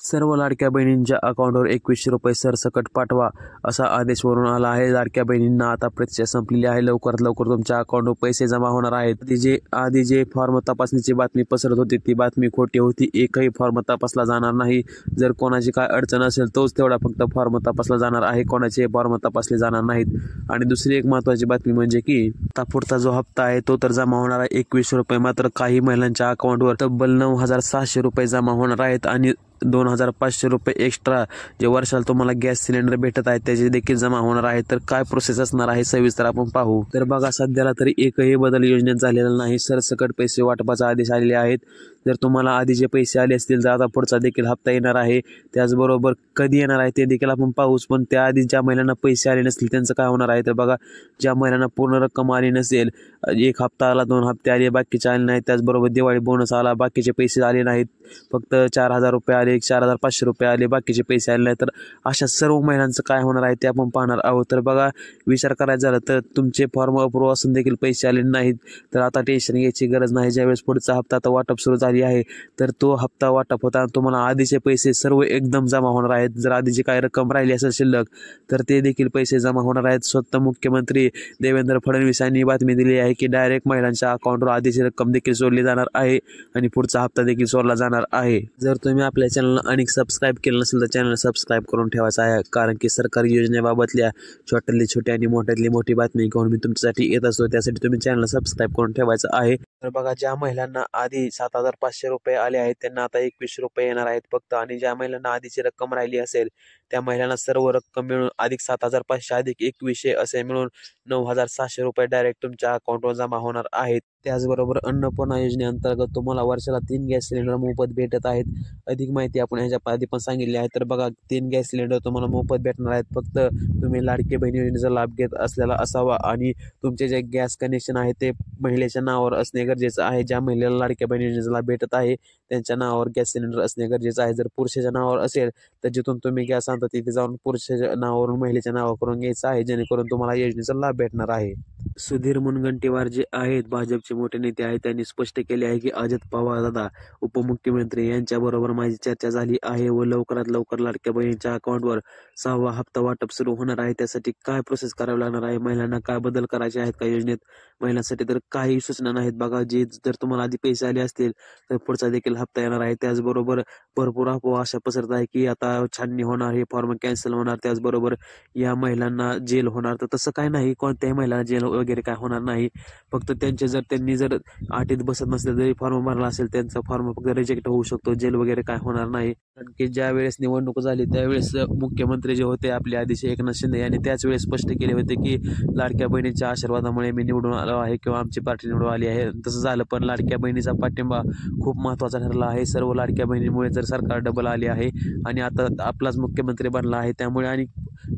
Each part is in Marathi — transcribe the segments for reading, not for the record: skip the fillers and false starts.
सर्व लाडक्या बहिणींच्या अकाउंटवर 2100 रुपये सरसकट पाठवा असा आदेश वरून आला आहे। लाडक्या बहिणींना आता प्रतीक्षा संपलेली आहे। लवकरात लवकर तुमच्या अकाउंटवर पैसे जमा होणार आहेत। आधी जे फॉर्म तपासणीची बातमी पसरत होती ती बातमी खोटी होती। एकही फॉर्म तपासला जाणार नाही। जर कोणाची काय अडचण असेल तोच तेवढा फक्त फॉर्म तपासला जाणार आहे, कोणाचे फॉर्म तपासले जाणार नाहीत। आणि दुसरी एक महत्त्वाची बातमी म्हणजे की आता पुढचा जो हप्ता आहे तो तर जमा होणार आहे 2100 रुपये, मात्र काही महिलांच्या अकाउंटवर तब्बल 9700 रुपये जमा होणार आहेत आणि 2500 रुपये एक्स्ट्रा जे वर्षाला तुम्हाला गॅस सिलेंडर भेटत आहे त्याचे देखील जमा होणार आहे। तर काय प्रोसेस असणार आहे सविस्तर आपण पाहू। तर बघा, सध्याला तरी एकही बदल योजनेत झालेला नाही। सरसकट पैसे वाटपाचा आदेश आलेले आहेत। जर तुम्हाला आधी जे पैसे आले असतील तर आता पुढचा देखील हप्ता येणार आहे। त्याचबरोबर कधी येणार आहे ते देखील आपण पाहूच, पण त्याआधी ज्या महिलांना पैसे आले नसतील त्यांचं काय होणार आहे। तर बघा, ज्या महिलांना पूर्ण रक्कम आली नसेल, एक हप्ता आला, 2 हप्ते आले, बाकीचे आले नाहीत, त्याचबरोबर दिवाळी बोनस आला, बाकीचे पैसे आले नाहीत, फक्त 4000 रुपये आले, 4500 रुपये आले, बाकीचे पैसे आले नाहीत, तर अशा सर्व महिलांचं काय होणार आहे ते आपण पाहणार आहोत। तर बघा, विचार करायचा झाला तर तुमचे फॉर्म अप्रूव्ह असून देखील पैसे आले नाहीत तर आता टेन्शन घ्यायची गरज नाही। ज्यावेळेस पुढचा हप्ता आता वाटप सुरू झाली आहे तर तो हप्ता वाटप होता तुम्हाला आधीचे पैसे सर्व एकदम जमा होणार आहेत। जर आधीची काही रक्कम राहिली असेल शिल्लक तर ते देखील पैसे जमा होणार आहेत। स्वतः मुख्यमंत्री देवेंद्र फडणवीस यांनी बातमी दिली आहे की डायरेक्ट महिलांच्या अकाउंटवर आधीची रक्कम देखील सोडली जाणार आहे आणि पुढचा हप्ता देखील सोडला जाणार आहे। जर तुम्ही आपल्या चॅनलला आणि सबस्क्राईब केलं नसेल तर चॅनल सबस्क्राईब करून ठेवायचं आहे, कारण की सरकारी योजनेबाबतल्या छोट्यातली छोटी आणि मोठ्यातली मोठी बातमी घेऊन मी तुमच्यासाठी येत असतो, त्यासाठी तुम्ही चॅनल सबस्क्राईब करून ठेवायचं आहे। तर बघा, ज्या महिलांना आधी 7500 रुपये आले आहेत त्यांना आता 2100 रुपये येणार आहेत फक्त, आणि ज्या महिलांना आधीची रक्कम राहिली असेल त्या महिलांना सर्व रक्कम मिळून अधिक 7500 अधिक 2100 असे मिळून 9700 रुपये डायरेक्ट तुमच्या अकाउंटवर जमा होणार आहेत। त्याचबरोबर अन्नपूर्णा योजनेअंतर्गत तुम्हाला वर्षाला 3 गॅस सिलेंडर मोफत भेटत आहेत। अधिक माहिती आपण ह्याच्या आधी पण सांगितली आहे। तर बघा, 3 गॅस सिलेंडर तुम्हाला मोफत भेटणार आहेत, फक्त तुम्ही लाडकी बहिणी योजनेचा लाभ घेत असलेला असावा आणि तुमचे जे गॅस कनेक्शन आहे ते महिलेच्या नावावर असणे गरजेचं आहे। ज्या महिलेला लाडक्या बहिणी योजनेचा लाभ भेटत आहे त्यांच्या नावावर गॅस सिलेंडर असणे गरजेचं आहे। जर पुरुषाच्या नावावर असेल तर जिथून तुम्ही गॅस आणता तिथे जाऊन पुरुषाच्या नावावरून महिलेच्या नावावर करून घ्यायचं आहे, जेणेकरून तुम्हाला योजनेचा लाभ भेटणार आहे। सुधीर मुनगंटीवार जे आहेत भाजपचे मोठे नेते आहेत त्यांनी स्पष्ट केले आहे की अजित पवार दादा उपमुख्यमंत्री यांच्याबरोबर माझी चर्चा झाली आहे व लवकरात लवकर लाडक्या बहिणीच्या अकाउंटवर 6वा हप्ता वाटप सुरू होणार आहे। त्यासाठी काय प्रोसेस करावी लागणार आहे, महिलांना काय बदल करायचे आहेत का योजनेत, महिलांसाठी तर काही सूचना नाहीत। बघा, जे जर तुम्हाला आधी पैसे आले असतील तर पुढचा देखील हप्ता येणार आहे। त्याचबरोबर भरपूर अफवा अशा पसरत आहे की आता छाननी होणार, हे फॉर्म कॅन्सल होणार, त्याचबरोबर या महिलांना जेल होणार, तर तसं काय नाही, कोणत्याही महिलांना जेल वगैरे काय होणार नाही। फक्त त्यांनी जर अटीत बसत नसले तरी फॉर्म भरला असेल त्यांचा फॉर्म फक्त रिजेक्ट होऊ शकतो, जेल वगैरे काय होणार नाही। कारण की ज्या वेळेस निवडणूक झाली त्यावेळेस मुख्यमंत्री जे होते आपले आधीचे एकनाथ शिंदे यांनी त्याच वेळेस स्पष्ट केले होते की लाडक्या बहिणीच्या आशीर्वादामुळे मी निवडून आलो आहे किंवा आमची पार्टी निवडून आली आहे। तसं झालं, पण लाडक्या बहिणीचा पाठिंबा खूप महत्त्वाचा ठरला आहे। सर्व लाडक्या बहिणीमुळे जर सरकार डबल आले आहे आणि आता आपलाच मुख्यमंत्री बनला आहे, त्यामुळे आणि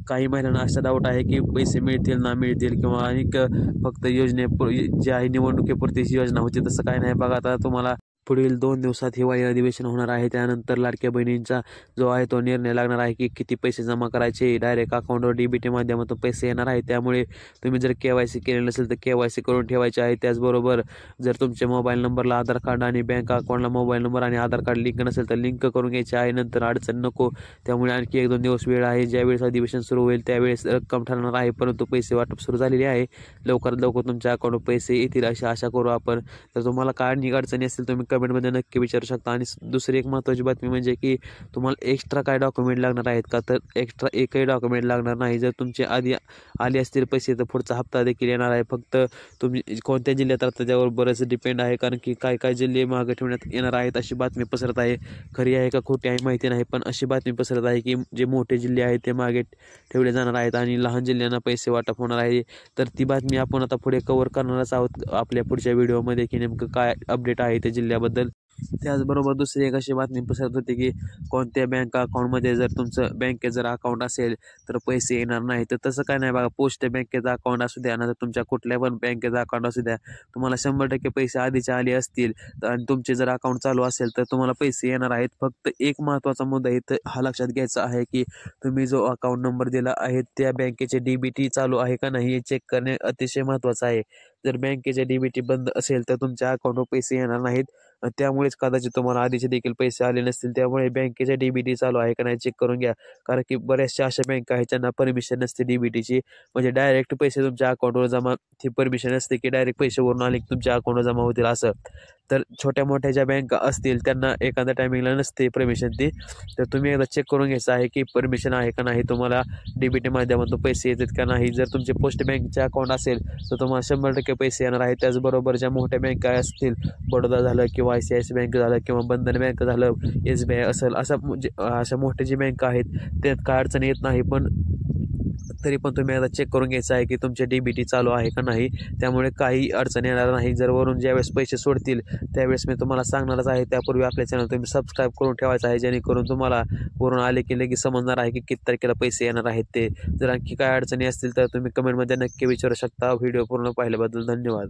काही महिलांना असा डाऊट आहे की पैसे मिळतील ना मिळतील किंवा आणि फक्त जे आहे निवडणुकीपुरतीच योजना होती, तसं काय नाही। बघा, आता तुम्हाला पुढील 2 दिवसात हिवाळी अधिवेशन होणार आहे, त्यानंतर लाडक्या बहिणींचा जो आहे तो निर्णय लागणार आहे की किती पैसे जमा करायचे। डायरेक्ट अकाउंटवर डीबीटी माध्यमातून पैसे येणार आहे, त्यामुळे तुम्ही जर KYC केले नसेल तर KYC करून ठेवायचे आहे। त्याचबरोबर जर तुमच्या मोबाईल नंबरला आधार कार्ड आणि बँक अकाउंटला मोबाईल नंबर आणि आधार कार्ड लिंक नसेल तर लिंक करून घ्यायचे आहे, नंतर अडचण नको। त्यामुळे आणखी 1-2 दिवस वेळ आहे। ज्यावेळेस अधिवेशन सुरू होईल त्यावेळेस रक्कम ठरणार आहे, परंतु पैसे वाटप सुरू झालेले आहे। लवकरात लवकर तुमच्या अकाउंटवर पैसे येतील अशी आशा करू आपण। तर तुम्हाला काय अडचणी असतील तुम्ही कमेंटमध्ये नक्की विचारू शकता। आणि दुसरी एक महत्त्वाची बातमी म्हणजे की तुम्हाला एक्स्ट्रा काय डॉक्युमेंट लागणार आहेत का, तर एक्स्ट्रा एकही डॉक्युमेंट लागणार नाही। जर तुमचे आधी आले असतील पैसे तर पुढचा हप्ता देखील येणार आहे। फक्त तुम्ही कोणत्या जिल्ह्यात राहता त्यावर बरंच डिपेंड आहे, कारण की काय जिल्हे मागे ठेवण्यात येणार आहेत अशी बातमी पसरत आहे। खरी आहे का खोटी आहे माहिती नाही, पण अशी बातमी पसरत आहे की जे मोठे जिल्हे आहेत ते मागे ठेवले जाणार आहेत आणि लहान जिल्ह्यांना पैसे वाटप होणार आहे। तर ती बातमी आपण आता पुढे कव्हर करणारच आहोत आपल्या पुढच्या व्हिडिओमध्ये की नेमकं काय अपडेट आहे त्या जिल्ह्याबद्दल। त्याचबरोबर दुसरी एक अशी बातमी पसरत होती की कोणत्या बँक अकाउंटमध्ये जर तुमचं बँकेत जर अकाउंट असेल तर पैसे येणार नाही, तर तसं काय नाही। बघा, पोस्ट बँकेचा अकाउंट असू द्या ना तुमच्या कुठल्या पण बँकेचा अकाउंट असू द्या, तुम्हाला 100% पैसे आधीचे आले असतील आणि तुमचे जर अकाउंट चालू असेल तर तुम्हाला पैसे येणार आहेत। फक्त एक महत्त्वाचा मुद्दा इथं हा लक्षात घ्यायचा आहे की तुम्ही जो अकाउंट नंबर दिला आहे त्या बँकेचे डीबीटी चालू आहे का नाही हे चेक करणे अतिशय महत्त्वाचं आहे। जर बँकेचे डीबीटी बंद असेल तर तुमच्या अकाउंटवर पैसे येणार नाहीत त्यामुळेच कदाचित तुम्हाला आधीचे देखील पैसे आले नसतील. त्यामुळे बँकेच्या डी-बी-टी चालू आहे का नाही चेक करून घ्या. कारण की बऱ्याचशा अशा बँका आहेत ज्यांना परमिशन नसते डी-बी-टीची. म्हणजे डायरेक्ट पैसे तुमच्या अकाउंटवर जमा, ती परमिशन असते की डायरेक्ट पैसे वरून आले की तुमच्या अकाउंटवर जमा होतील असं. तर छोट्या-मोठ्या ज्या बँका असतील त्यांना एखाद्या टायमिंगला नसते परमिशन ती. तर तुम्ही एकदा चेक करून घ्यायचं आहे की परमिशन आहे का नाही, तुम्हाला डी-बी-टी माध्यमातून पैसे येतात का नाही. जर तुमचे पोस्ट बँकचे अकाउंट असेल तर तुम्हाला 100% पैसे येणार आहेत. त्याचबरोबर ज्या मोठ्या बँका असतील, बडोदा झालं किंवा ICICI बँक झालं किंवा बंधन बँक झालं, SBI असेल, अशा म्हणजे अशा मोठ्या जी बँका आहेत त्यात काय अडचण येत नाही. पण तरी पण तुम्ही एकदा चेक करून घ्यायचं आहे की तुमचे डी-बी-टी चालू आहे का नाही. त्यामुळे काही अडचण येणार नाही. जर वरून ज्यावेळेस पैसे सोडतील त्यावेळेस मी तुम्हाला सांगणारच आहे. त्यापूर्वी आपल्या चॅनल तुम्ही सबस्क्राईब करून ठेवायचं आहे, जेणेकरून तुम्हाला वरून आले की लगेच समजणार आहे की किती तारखेला पैसे येणार आहेत ते. जर आणखी काय अडचणी असतील तर तुम्ही कमेंटमध्ये नक्की विचारू शकता. व्हिडिओ पूर्ण पाहिल्याबद्दल धन्यवाद.